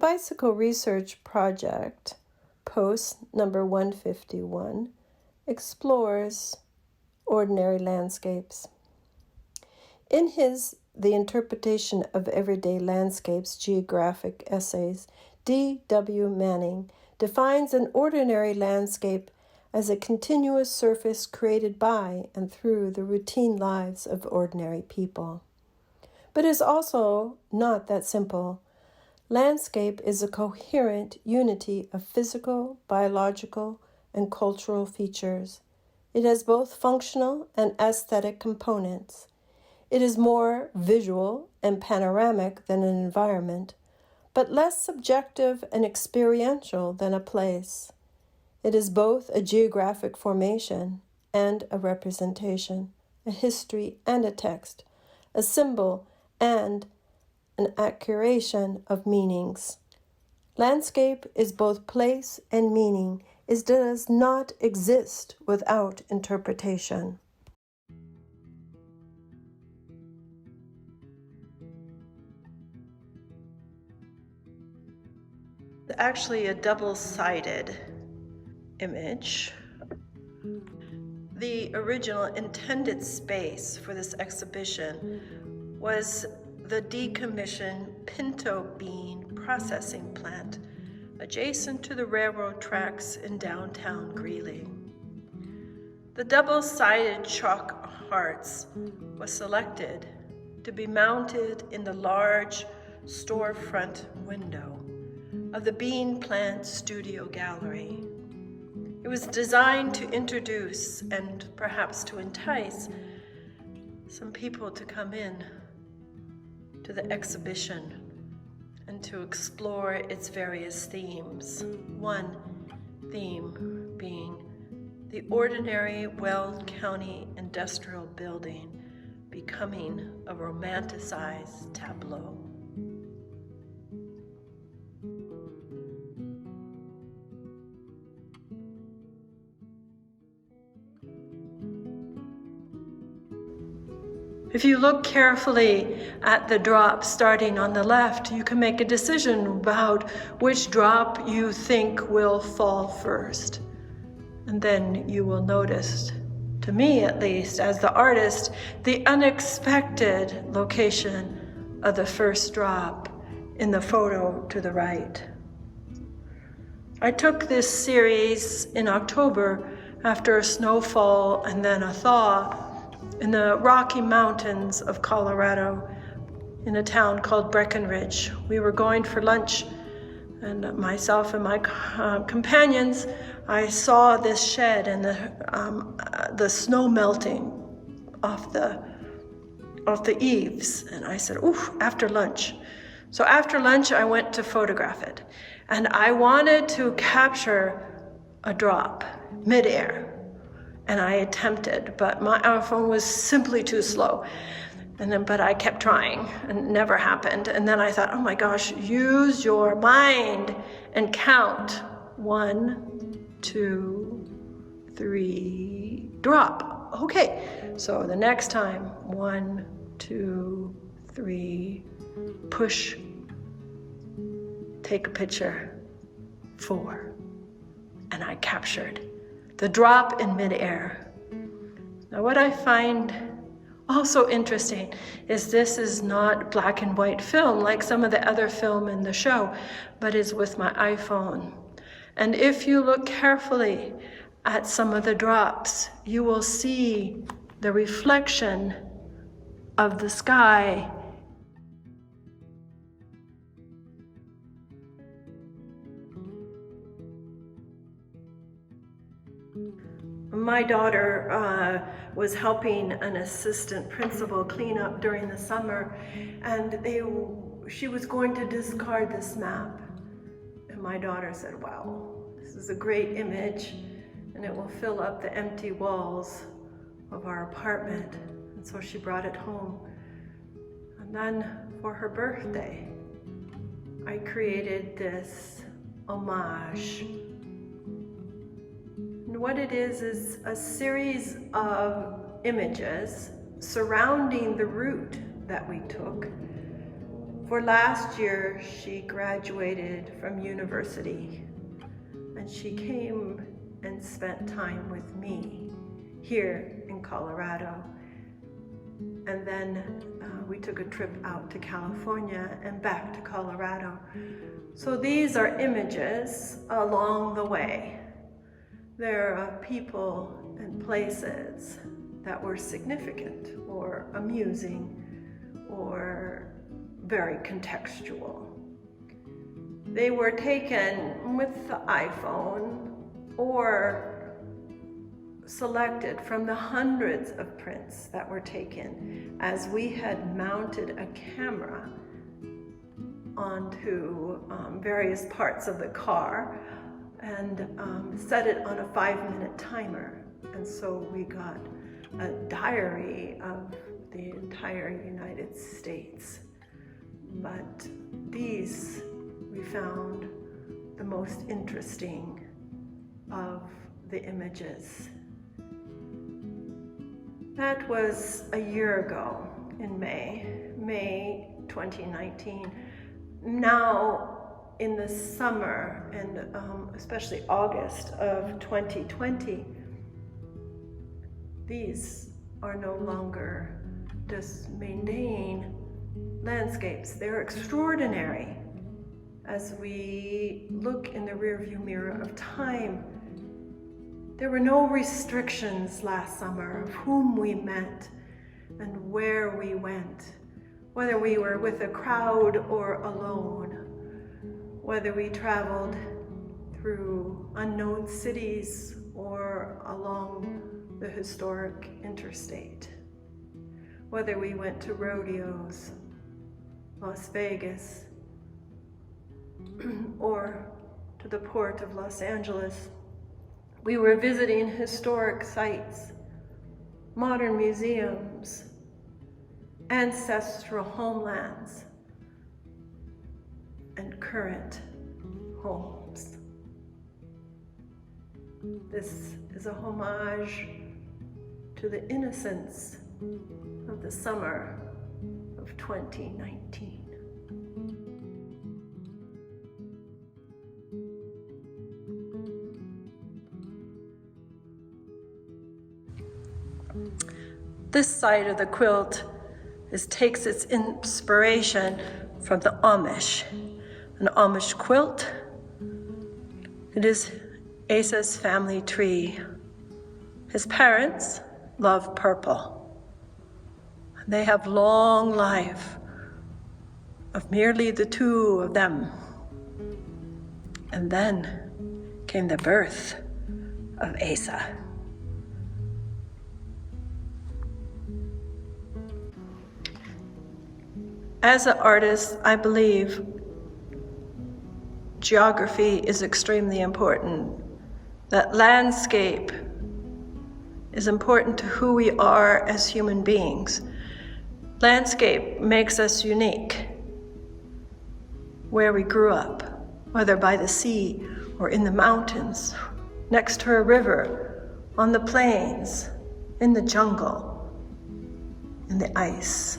Bicycle Research Project, post number 151, explores ordinary landscapes. In his The Interpretation of Everyday Landscapes Geographic Essays, D.W. Manning defines an ordinary landscape as a continuous surface created by and through the routine lives of ordinary people. But it is also not that simple. Landscape is a coherent unity of physical, biological, and cultural features. It has both functional and aesthetic components. It is more visual and panoramic than an environment, but less subjective and experiential than a place. It is both a geographic formation and a representation, a history and a text, a symbol and an accuration of meanings. Landscape is both place and meaning. It does not exist without interpretation. Actually a double-sided image. The original intended space for this exhibition was the decommissioned pinto bean processing plant adjacent to the railroad tracks in downtown Greeley. The double-sided chalk hearts was selected to be mounted in the large storefront window of the Bean Plant Studio Gallery. It was designed to introduce and perhaps to entice some people to come in to the exhibition and to explore its various themes. One theme being the ordinary Weld County industrial building becoming a romanticized tableau. If you look carefully at the drop starting on the left, you can make a decision about which drop you think will fall first. And then you will notice, to me at least, as the artist, the unexpected location of the first drop in the photo to the right. I took this series in October after a snowfall and then a thaw in the Rocky Mountains of Colorado, in a town called Breckenridge. We were going for lunch, and myself and my companions, I saw this shed and the snow melting off the eaves, and I said, "Oof, after lunch." So after lunch, I went to photograph it, and I wanted to capture a drop midair. And I attempted, but my iPhone was simply too slow. But I kept trying, and it never happened. And then I thought, oh my gosh, use your mind and count. 1, 2, 3, drop. Okay, so the next time, 1, 2, 3, push, take a picture, 4. And I captured the drop in midair. Now what I find also interesting is this is not black and white film like some of the other film in the show, but is with my iPhone. And if you look carefully at some of the drops, you will see the reflection of the sky. My daughter was helping an assistant principal clean up during the summer, and she was going to discard this map. And my daughter said, wow, this is a great image, and it will fill up the empty walls of our apartment. And so she brought it home. And then for her birthday, I created this homage. And what it is a series of images surrounding the route that we took For last year, she graduated from university, and she came and spent time with me here in Colorado. And then we took a trip out to California and back to Colorado. So these are images along the way. There are people and places that were significant or amusing or very contextual. They were taken with the iPhone or selected from the hundreds of prints that were taken as we had mounted a camera onto various parts of the car and set it on a 5-minute timer. And so we got a diary of the entire United States. But these we found the most interesting of the images. That was a year ago in May 2019. Now in the summer and especially August of 2020, these are no longer just mundane landscapes. They're extraordinary. As we look in the rearview mirror of time, there were no restrictions last summer of whom we met and where we went, whether we were with a crowd or alone, whether we traveled through unknown cities or along the historic interstate, whether we went to rodeos, Las Vegas, or to the port of Los Angeles. We were visiting historic sites, modern museums, ancestral homelands, and current homes. This is a homage to the innocence of the summer of 2019. This side of the quilt takes its inspiration from the Amish. An Amish quilt, it is Asa's family tree. His parents love purple. They have long life of merely the two of them. And then came the birth of Asa. As an artist, I believe geography is extremely important. That landscape is important to who we are as human beings. Landscape makes us unique. Where we grew up, whether by the sea or in the mountains, next to a river, on the plains, in the jungle, in the ice.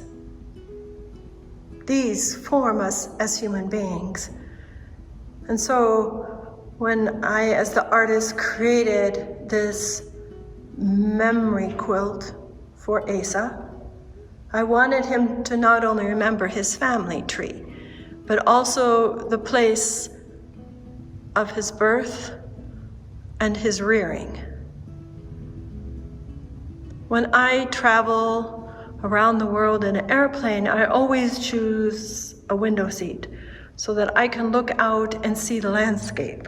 These form us as human beings. And so when I, as the artist, created this memory quilt for Asa, I wanted him to not only remember his family tree, but also the place of his birth and his rearing. When I travel around the world in an airplane, I always choose a window seat so that I can look out and see the landscape.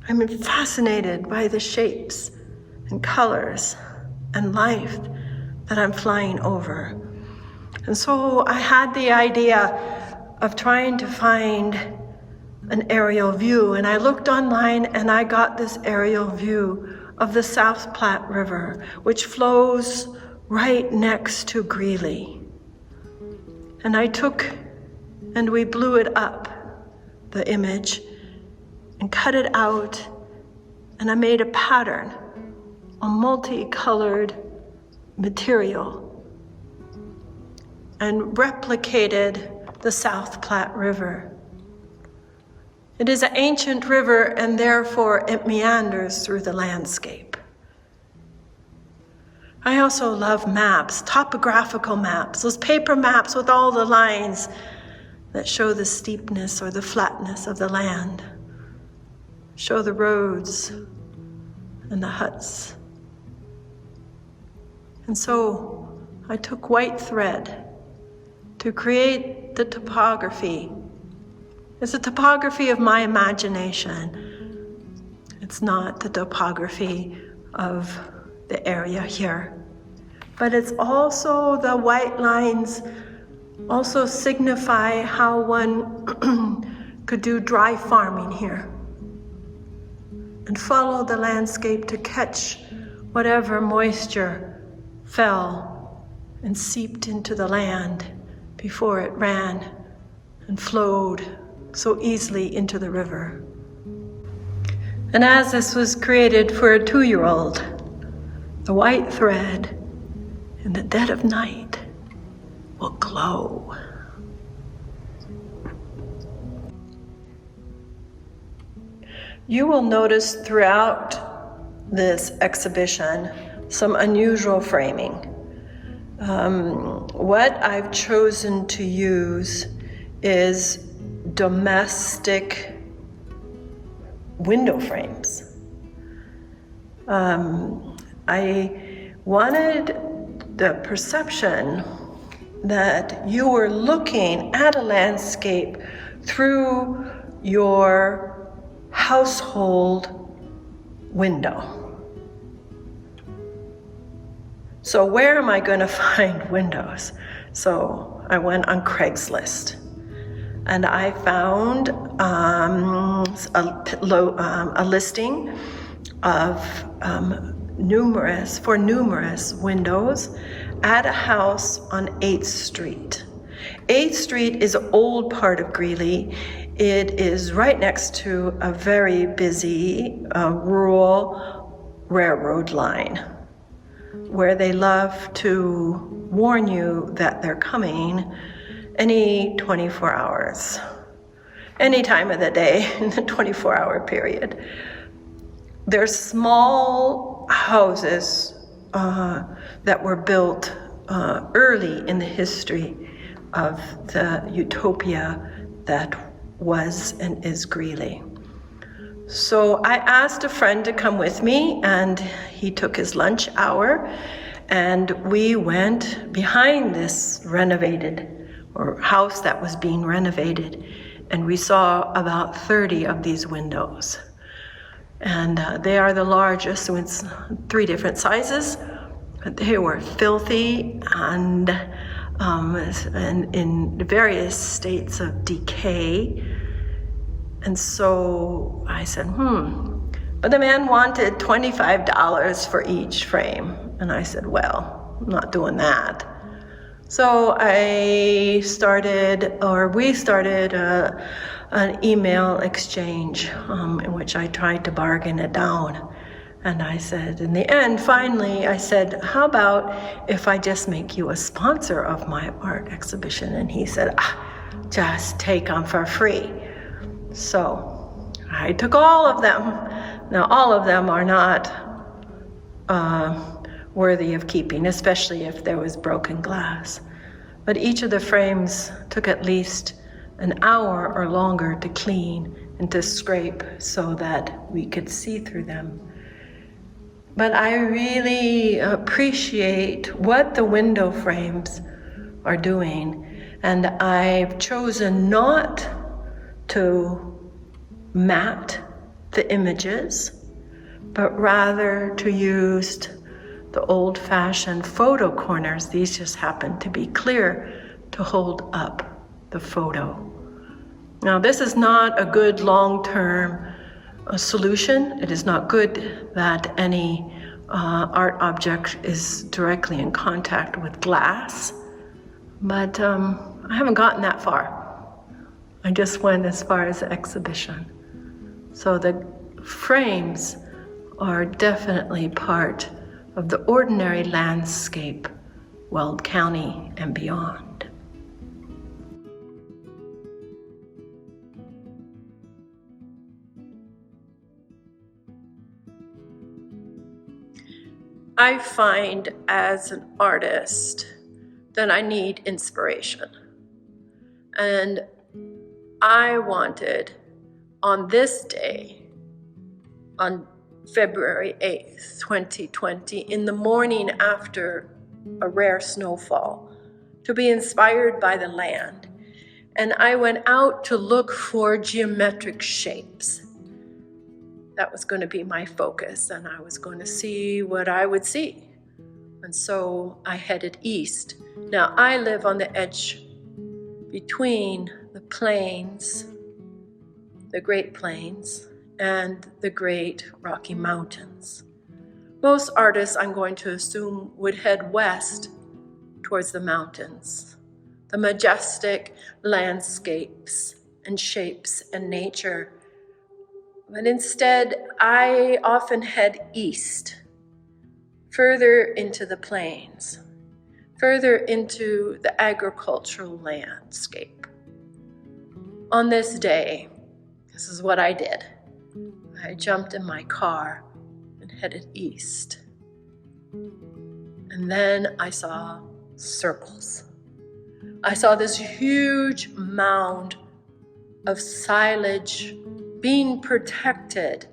I'm fascinated by the shapes and colors and life that I'm flying over. And so I had the idea of trying to find an aerial view, and I looked online and I got this aerial view of the South Platte River, which flows right next to Greeley. And I took and we blew it up, the image, and cut it out, and I made a pattern, a multicolored material, and replicated the South Platte River. It is an ancient river, and therefore it meanders through the landscape. I also love maps, topographical maps, those paper maps with all the lines that show the steepness or the flatness of the land, show the roads and the huts. And so I took white thread to create the topography. It's a topography of my imagination. It's not the topography of the area here. But it's also the white lines also signify how one could do dry farming here and follow the landscape to catch whatever moisture fell and seeped into the land before it ran and flowed so easily into the river. And as this was created for a 2-year-old, the white thread in the dead of night will glow. You will notice throughout this exhibition some unusual framing. What I've chosen to use is domestic window frames. I wanted the perception that you were looking at a landscape through your household window. So where am I going to find windows? So I went on Craigslist and I found a listing of numerous windows at a house on 8th Street. 8th Street is an old part of Greeley. It is right next to a very busy rural railroad line where they love to warn you that they're coming any 24 hours, any time of the day in the 24-hour period. They're small houses that were built early in the history of the utopia that was and is Greeley. So I asked a friend to come with me, and he took his lunch hour, and we went behind this renovated or house that was being renovated, and we saw about 30 of these windows. And they are the largest, so it's 3 different sizes. But they were filthy and in various states of decay. And so I said, But the man wanted $25 for each frame. And I said, well, I'm not doing that. So we started an email exchange in which I tried to bargain it down. And I said, in the end, finally, I said, how about if I just make you a sponsor of my art exhibition? And he said, just take them for free. So I took all of them. Now, all of them are not worthy of keeping, especially if there was broken glass. But each of the frames took at least an hour or longer to clean and to scrape so that we could see through them. But I really appreciate what the window frames are doing, and I've chosen not to matte the images, but rather to use the old-fashioned photo corners. These just happen to be clear to hold up the photo. Now, this is not a good long-term solution. It is not good that any art object is directly in contact with glass, but I haven't gotten that far. I just went as far as the exhibition. So the frames are definitely part of the ordinary landscape, Weld County and beyond. I find as an artist that I need inspiration. And I wanted on this day, on February 8th, 2020, in the morning after a rare snowfall, to be inspired by the land. And I went out to look for geometric shapes. That was going to be my focus, and I was going to see what I would see. And so I headed east. Now, I live on the edge between the plains, the Great Plains, and the Great Rocky Mountains. Most artists, I'm going to assume, would head west towards the mountains, the majestic landscapes and shapes and nature. But instead, I often head east, further into the plains, further into the agricultural landscape. On this day, this is what I did. I jumped in my car and headed east. And then I saw circles. I saw this huge mound of silage being protected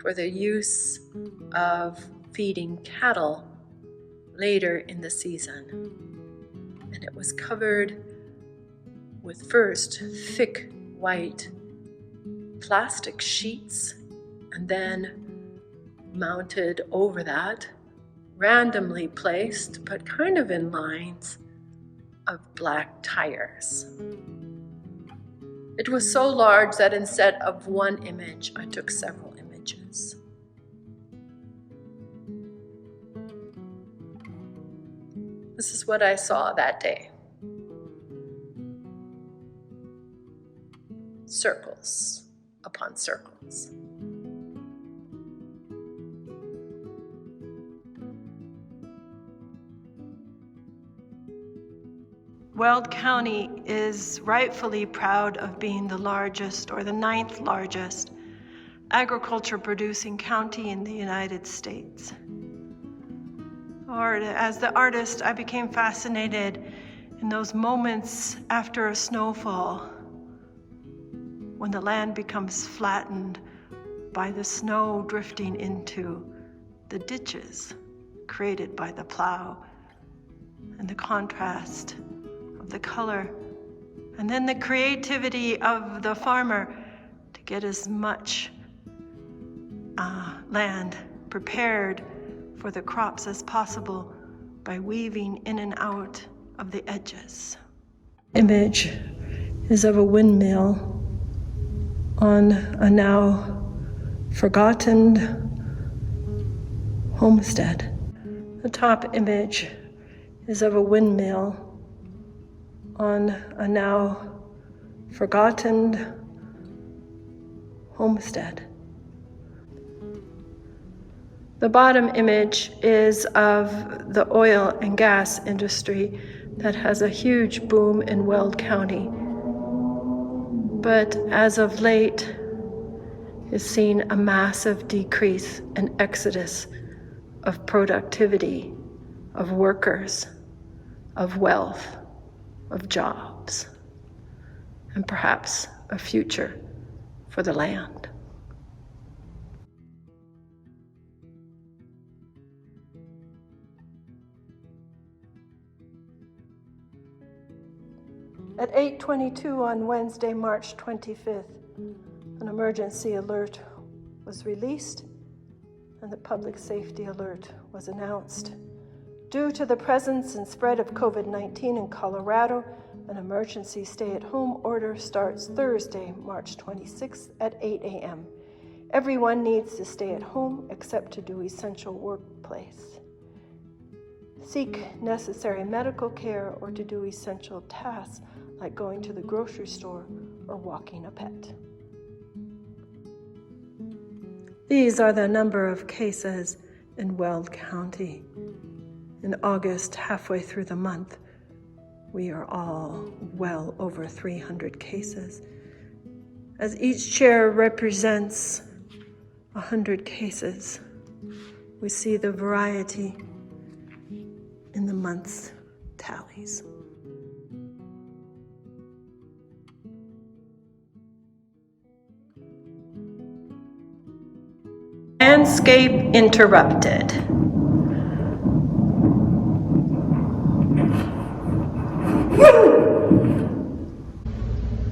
for the use of feeding cattle later in the season. And it was covered with first thick white plastic sheets, and then mounted over that, randomly placed, but kind of in lines, of black tires. It was so large that instead of one image, I took several images. This is what I saw that day. Circles upon circles. Weld County is rightfully proud of being the largest, or the 9th largest, agriculture-producing county in the United States. As the artist, I became fascinated in those moments after a snowfall, when the land becomes flattened by the snow drifting into the ditches created by the plow, and the contrast of the color, and then the creativity of the farmer to get as much land prepared for the crops as possible by weaving in and out of the edges. Image is of a windmill on a now forgotten homestead. The top image is of a windmill on a now forgotten homestead. The bottom image is of the oil and gas industry that has a huge boom in Weld County, but as of late is seeing a massive decrease and exodus of productivity, of workers, of wealth, of jobs, and perhaps a future for the land. At 8:22 on Wednesday, March 25th, an emergency alert was released and the public safety alert was announced. Due to the presence and spread of COVID-19 in Colorado, an emergency stay-at-home order starts Thursday, March 26th at 8 a.m. Everyone needs to stay at home except to do essential workplace. Seek necessary medical care or to do essential tasks like going to the grocery store or walking a pet. These are the number of cases in Weld County. In August, halfway through the month, we are all well over 300 cases. As each chair represents 100 cases, We see the variety in the month's tallies. Landscape interrupted.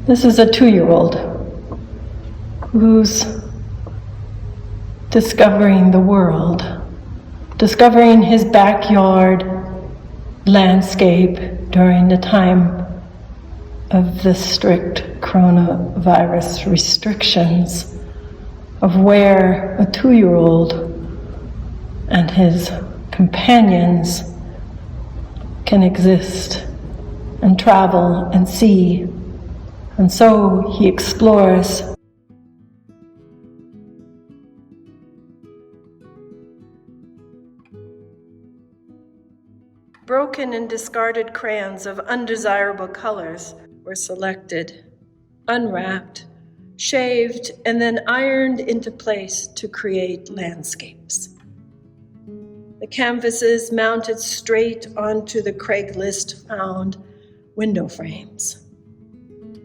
This is a 2-year-old who's discovering the world, discovering his backyard landscape during the time of the strict coronavirus restrictions, of where a 2-year-old and his companions can exist and travel and see. And so he explores. Broken and discarded crayons of undesirable colors were selected, unwrapped, shaved, and then ironed into place to create landscapes. The canvases mounted straight onto the Craigslist found window frames.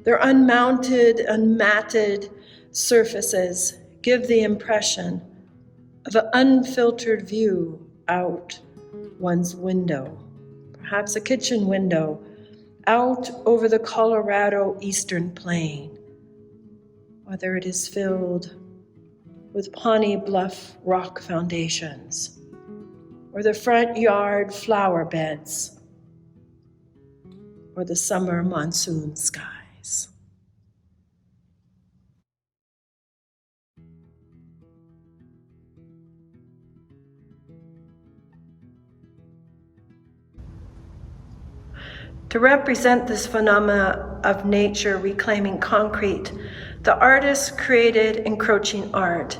Their unmounted, unmatted surfaces give the impression of an unfiltered view out one's window, perhaps a kitchen window, out over the Colorado Eastern Plain, whether it is filled with Pawnee Bluff rock foundations, or the front yard flower beds, or the summer monsoon skies. To represent this phenomena of nature reclaiming concrete, the artist created encroaching art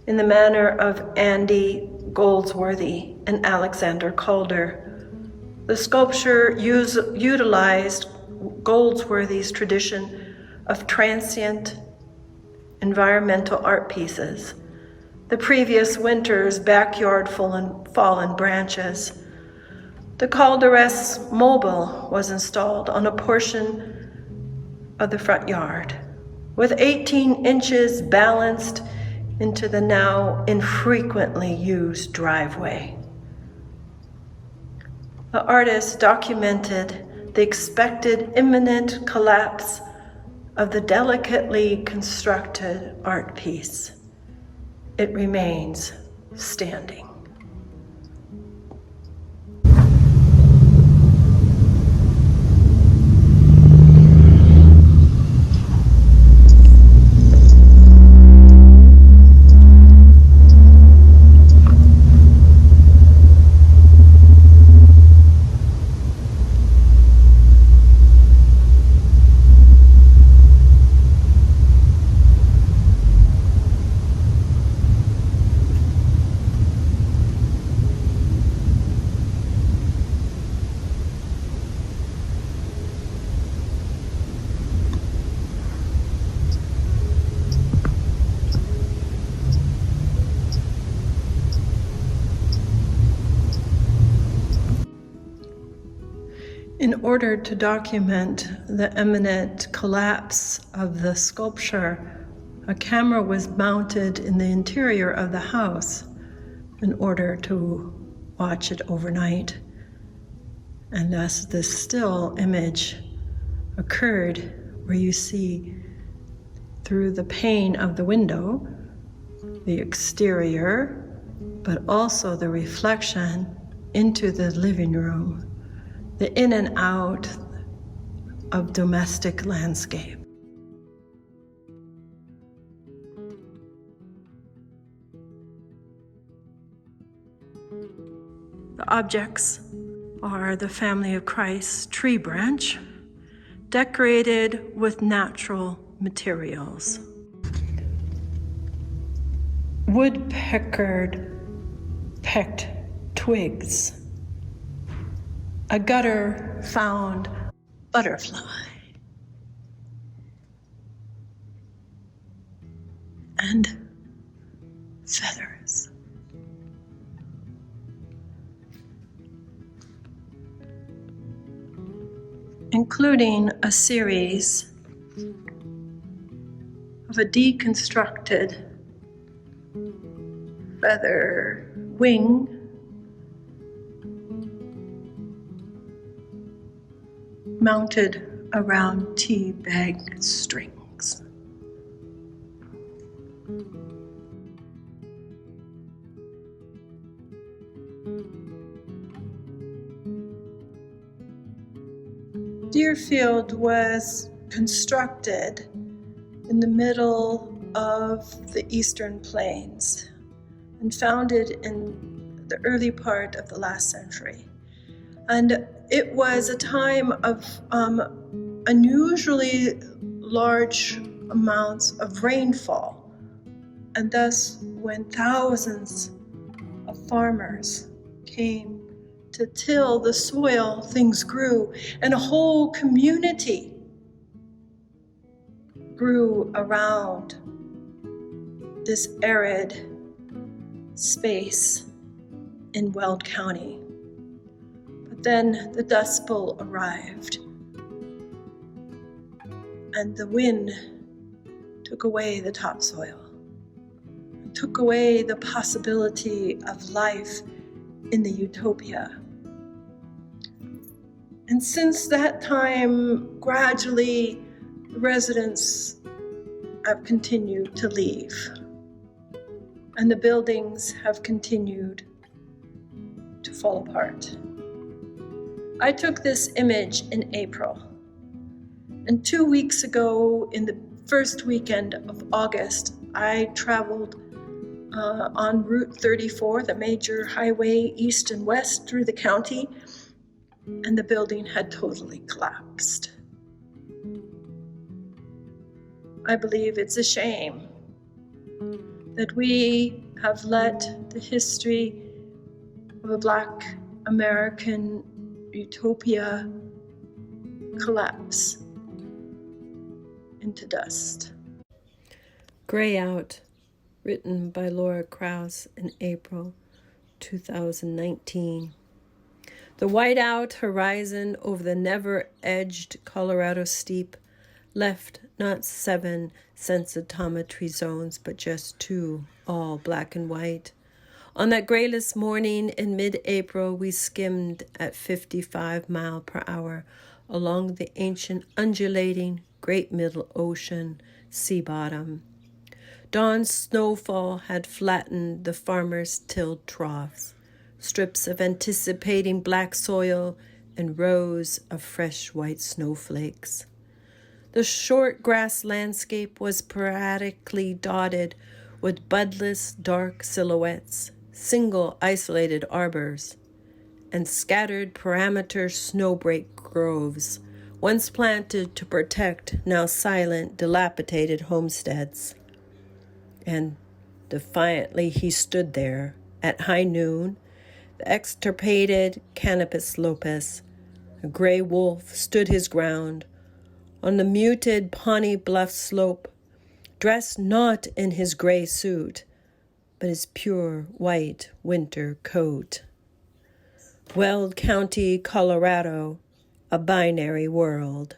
in the manner of Andy Goldsworthy and Alexander Calder. The sculpture utilized Goldsworthy's tradition of transient environmental art pieces, the previous winter's backyard fallen branches. The Calderes mobile was installed on a portion of the front yard, with 18 inches balanced into the now infrequently used driveway. The artist documented the expected imminent collapse of the delicately constructed art piece. It remains standing. In order to document the imminent collapse of the sculpture, a camera was mounted in the interior of the house in order to watch it overnight. And thus this still image occurred where you see through the pane of the window the exterior, but also the reflection into the living room, the in and out of domestic landscape. The objects are the Family of Christ tree branch, decorated with natural materials. Woodpecker pecked twigs. A gutter found butterfly. And feathers. including a series of a deconstructed feather wing mounted around tea bag strings. Deerfield was constructed in the middle of the Eastern Plains and founded in the early part of the last century. And it was a time of unusually large amounts of rainfall. And thus, when thousands of farmers came to till the soil, things grew, and a whole community grew around this arid space in Weld County. But then the Dust Bowl arrived, and the wind took away the topsoil, took away the possibility of life in the utopia. And since that time, gradually, the residents have continued to leave, and the buildings have continued to fall apart. I took this image in April, and 2 weeks ago, in the first weekend of August, I traveled on Route 34, the major highway east and west through the county, and the building had totally collapsed. I believe it's a shame that we have let the history of a Black American utopia collapse into dust. Gray Out, written by Laura Krause in April 2019. The white-out horizon over the never-edged Colorado steep left not 7 sensitometry zones, but just 2, all black and white. On that grayless morning in mid-April, we skimmed at 55 miles per hour along the ancient undulating Great Middle Ocean sea bottom. Dawn's snowfall had flattened the farmers' tilled troughs, strips of anticipating black soil and rows of fresh white snowflakes. The short grass landscape was sporadically dotted with budless dark silhouettes, single isolated arbors, and scattered parameter snowbreak groves, once planted to protect now silent, dilapidated homesteads. And defiantly he stood there at high noon, the extirpated Canopus lopus. A gray wolf stood his ground on the muted Pawnee Bluff slope, dressed not in his gray suit, but his pure white winter coat. Weld County, Colorado, a binary world.